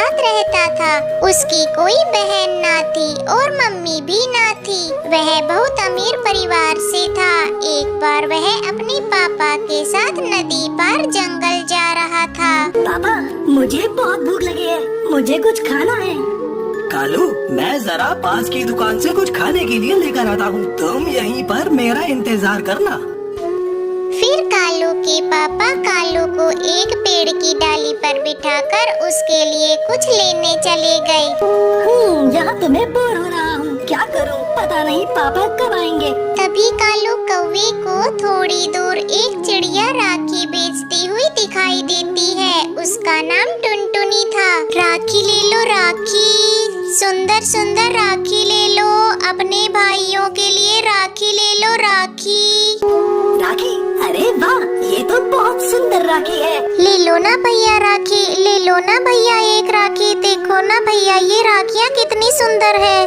साथ रहता था। उसकी कोई बहन ना थी और मम्मी भी ना थी। वह बहुत अमीर परिवार से था। एक बार वह अपने पापा के साथ नदी पार जंगल जा रहा था। पापा, मुझे बहुत भूख लगी है, मुझे कुछ खाना है। कालू, मैं जरा पास की दुकान से कुछ खाने के लिए लेकर आता हूँ। तुम यहीं पर मेरा इंतजार करना। फिर कालू के पापा कालू को एक पेड़ की डाली पर बिठाकर उसके लिए कुछ लेने चले गए। यहाँ तो मैं बोर हो रहा हूँ, क्या करूँ पता नहीं पापा कब आएंगे। तभी कालू कौवे को थोड़ी दूर एक चिड़िया राखी बेचती हुई दिखाई देती है। उसका नाम टुनटुनी था। राखी ले लो राखी, सुंदर सुंदर राखी ले लो, अपने भाइयों के लिए राखी ले लो राखी। राखी? अरे वाह, ये तो बहुत सुंदर राखी है। ले लो ना भैया राखी, ले लो ना भैया एक राखी। देखो ना भैया, ये राखियाँ कितनी सुंदर है।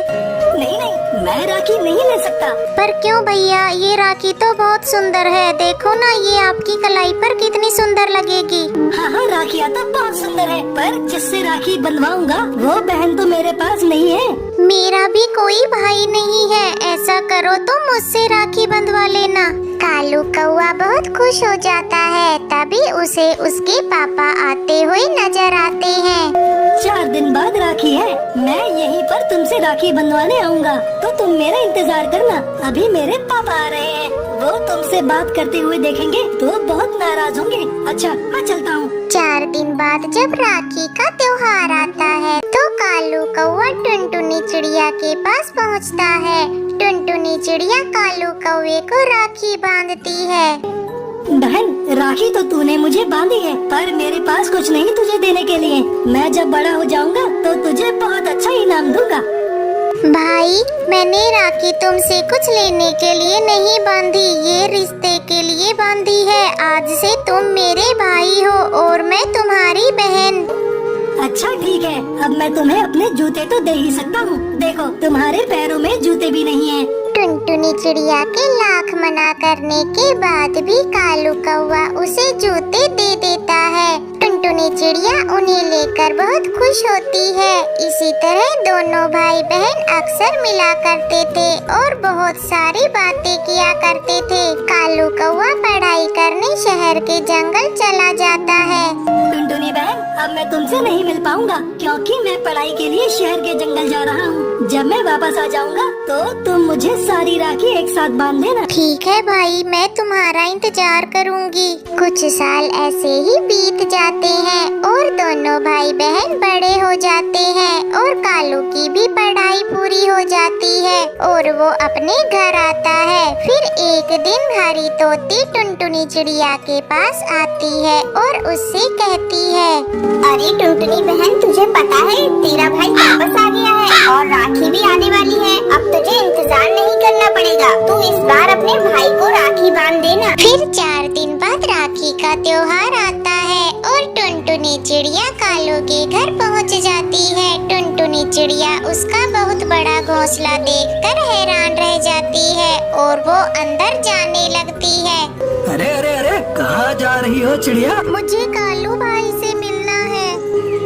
नहीं नहीं, मैं राखी नहीं ले सकता। पर क्यों भैया, ये राखी तो बहुत सुंदर है। देखो ना, ये आपकी कलाई पर कितनी सुंदर लगेगी। हाँ हाँ, राखियाँ तो बहुत सुंदर है, पर जिससे राखी बंधवाऊंगा वो बहन तो मेरे पास नहीं है। मेरा भी कोई भाई नहीं है। ऐसा करो तो मुझसे राखी बंधवा लेना। कालू कौवा बहुत खुश हो जाता है। तभी उसे उसके पापा आते हुए नजर आते हैं। 4 दिन बाद राखी है, मैं यहीं पर तुमसे राखी बंधवाने आऊँगा, तो तुम मेरा इंतजार करना। अभी मेरे पापा आ रहे हैं, वो तुमसे बात करते हुए देखेंगे तो बहुत नाराज होंगे। अच्छा, मैं चलता हूँ। 4 दिन बाद जब राखी का त्योहार आता है तो कालू कौवा टुनटुनी चिड़िया के पास पहुँचता है। टुनटुनी चिड़िया कालू कौवे को राखी बांधती है। बहन, राखी तो तूने मुझे बांधी है, पर मेरे पास कुछ नहीं तुझे देने के लिए। मैं जब बड़ा हो जाऊंगा तो तुझे बहुत अच्छा इनाम दूंगा। भाई, मैंने राखी तुमसे कुछ लेने के लिए नहीं बांधी, ये रिश्ते के लिए बांधी है। आज से तुम मेरे भाई हो और मैं तुम्हारी बहन। अच्छा ठीक है, अब मैं तुम्हें अपने जूते तो दे ही सकता हूँ। देखो, तुम्हारे पैरों में जूते भी नहीं है। टुनटुनी चिड़िया के लाख मना करने के बाद भी कालू कौवा उसे जूते दे देता है। टुनटुनी चिड़िया उन्हें लेकर बहुत खुश होती है। इसी तरह दोनों भाई बहन अक्सर मिला करते थे और बहुत सारी बातें किया करते थे। कालू कौवा पढ़ाई करने शहर के जंगल चला जाता है। टुनटुनी बहन, अब मैं तुमसे नहीं मिल पाऊंगा, क्योंकि मैं पढ़ाई के लिए शहर के जंगल जा रहा हूँ। जब मैं वापस आ जाऊंगा तो तुम मुझे सारी राखी एक साथ बांध देना। ठीक है भाई, मैं तुम्हारा इंतजार करूंगी। कुछ साल ऐसे ही बीत जाते हैं और दोनों भाई बहन बड़े हो जाते हैं और कालू की भी पढ़ाई पूरी हो जाती है और वो अपने घर आता है। फिर एक दिन हरी तोती टुनटुनी चिड़िया के पास आती है और उससे कहती है, अरे टुनटुनी बहन, तुझे पता है तेरा भाई वापस आ गया है और राखी भी आने वाली है। अब तुझे इंतजार नहीं करना पड़ेगा। तू इस बार अपने भाई को राखी बांध देना। फिर 4 दिन बाद राखी का त्योहार आता है और टुनटुनी चिड़िया कालू के घर पहुंच जाती है। टुनटुनी चिड़िया उसका बहुत बड़ा घोंसला देखकर हैरान रह जाती है और वो अंदर जाने लगती है। अरे अरे अरे, कहाँ जा रही हो चिड़िया? मुझे कालू भाई से मिलना है।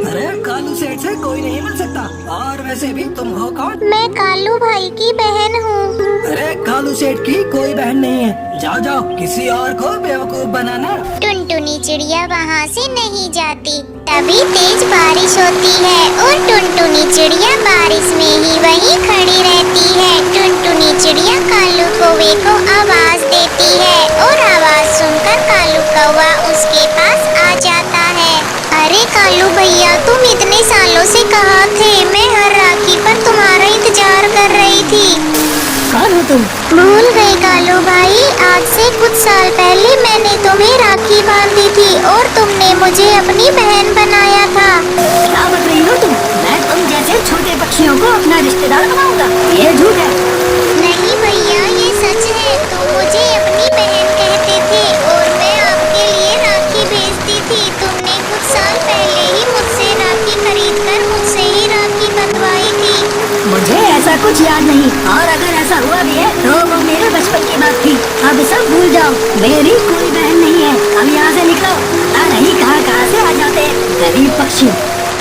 अरे कालू सेठ से कोई नहीं मिल सकता। और वैसे भी तुम हो कौन? मैं कालू भाई की बहन हूँ। अरे कालू सेठ की कोई बहन नहीं है। जाओ जाओ, किसी और को बेवकूफ बनाना। टुनटुनी चिड़िया वहाँ से नहीं जाती। तभी तेज बारिश होती है और टुनटुनी चिड़िया बारिश में ही वहीं खड़ी रहती है। टुनटुनी चिड़िया कालू कौवे को आवाज देती है और आवाज सुनकर कालू कौवा उसके पास आ जाता है। अरे कालू भैया, तुम इतने सालों से कहाँ थे? मैं हर राखी पर तुम्हारा इंतजार कर रही थी। कौन हो तुम? भूल गए कालू भाई, आज से कुछ साल पहले मैंने तुम्हें राखी बांधी थी और तुमने मुझे अपनी बहन बनाया था। क्या बता रही हो तुम? मैं तुम जैसे छोटे पक्षियों को अपना रिश्तेदार बनाऊंगा? ये झूठ है। नहीं भैया, ये सच है। तुम मुझे अपनी बहन कहते थे और मैं आपके लिए राखी भेजती थी। तुमने कुछ साल पहले ही मुझसे राखी खरीद कर मुझसे ही राखी बंधवाई थी। मुझे ऐसा कुछ याद नहीं, और अगर ऐसा हुआ भी है तो वो मेरे बचपन की बात थी। अब सब भूल जाओ, मेरी कोई बहन नहीं है। अब यहाँ से निकलो। पता नहीं कहाँ से आ जाते गरीब पक्षी।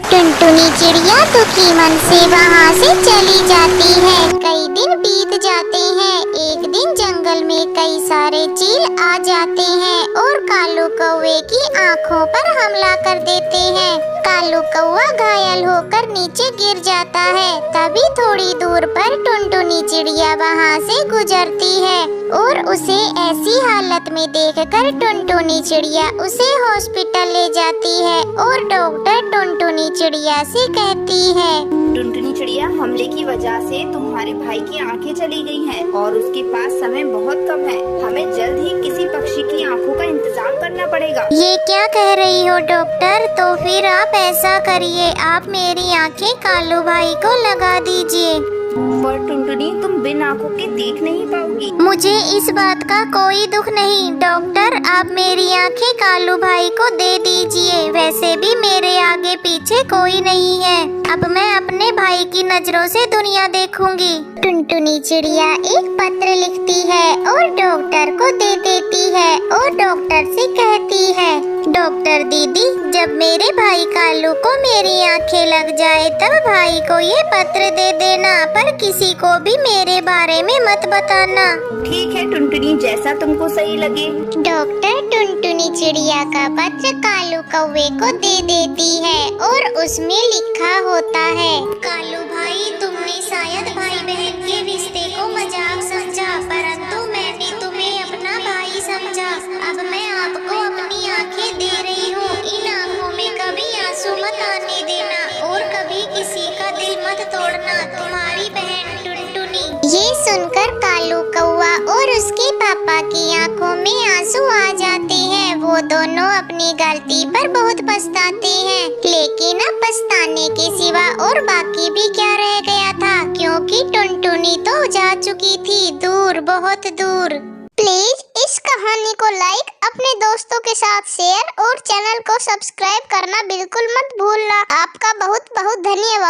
टुनटुनी चिड़िया दुखी मन से वहाँ से चली जाती है। कई दिन बीत जाते हैं। एक दिन जंगल में कई सारे चील आ जाते हैं और कालू कौवे की आँखों पर हमला कर देते हैं। कालू कौवा घायल होकर नीचे गिर जाता है। तभी थोड़ी दूर पर टुनटुनी चिड़िया वहाँ से गुजरती है और उसे ऐसी हालत में देखकर टुनटुनी चिड़िया उसे हॉस्पिटल ले जाती है और डॉक्टर टुनटुनी चिड़िया से कहती है, टुनटुनी चिड़िया, हमले की वजह से तुम्हारे भाई की आंखें चली गई हैं और उसके पास समय बहुत कम है। हमें जल्द ही किसी पक्षी की आंखों का इंतजाम करना पड़ेगा। ये क्या कह रही हो डॉक्टर? तो फिर आप ऐसा करिए, आप मेरी आंखें कालू भाई को लगा दीजिए। पर टुनटुनी, तुम बिन आंखों के देख नहीं पाओगी। मुझे इस बात का कोई दुख नहीं डॉक्टर, आप मेरी आंखें कालू भाई को दे दीजिए। वैसे भी मेरे आगे पीछे कोई नहीं है। अब मैं अपने भाई की नजरों से दुनिया देखूंगी। टुनटुनी चिड़िया एक पत्र लिखती है और डॉक्टर को दे देती है और डॉक्टर से कहती है, डॉक्टर दीदी, जब मेरे भाई कालू को मेरी आंखें लग जाए तब भाई को ये पत्र दे देना, पर किसी को भी मेरे बारे में मत बताना। ठीक है टुनटुनी, जैसा तुमको सही लगे। डॉक्टर टुनटुनी चिड़िया का पत्र कालू कौवे को दे देती है और उसमें लिखा होता है, कालू भाई, तुमने शायद भाई बहन के रिश्ते को मजाक समझा, परंतु मैंने तुम्हें अपना भाई समझा। अब मैं आपको अपनी आंखें दे रही हूँ। इन आंखों में कभी आंसू मत आने देना और कभी किसी का दिल मत तोड़ना। तुम्हारी बहन टुनटुनी। ये सुनकर कालू कौवा और उसके पापा की आंखों में आंसू आ जाते हैं। वो दोनों अपनी गलती पर बहुत पछताते हैं, लेकिन अब पछताने के सिवा और बाकी भी क्या रह गया था, क्योंकि टुनटुनी तो जा चुकी थी दूर, बहुत दूर। प्लीज इस कहानी को लाइक, अपने दोस्तों के साथ शेयर और चैनल को सब्सक्राइब करना बिल्कुल मत भूलना। आपका बहुत बहुत धन्यवाद।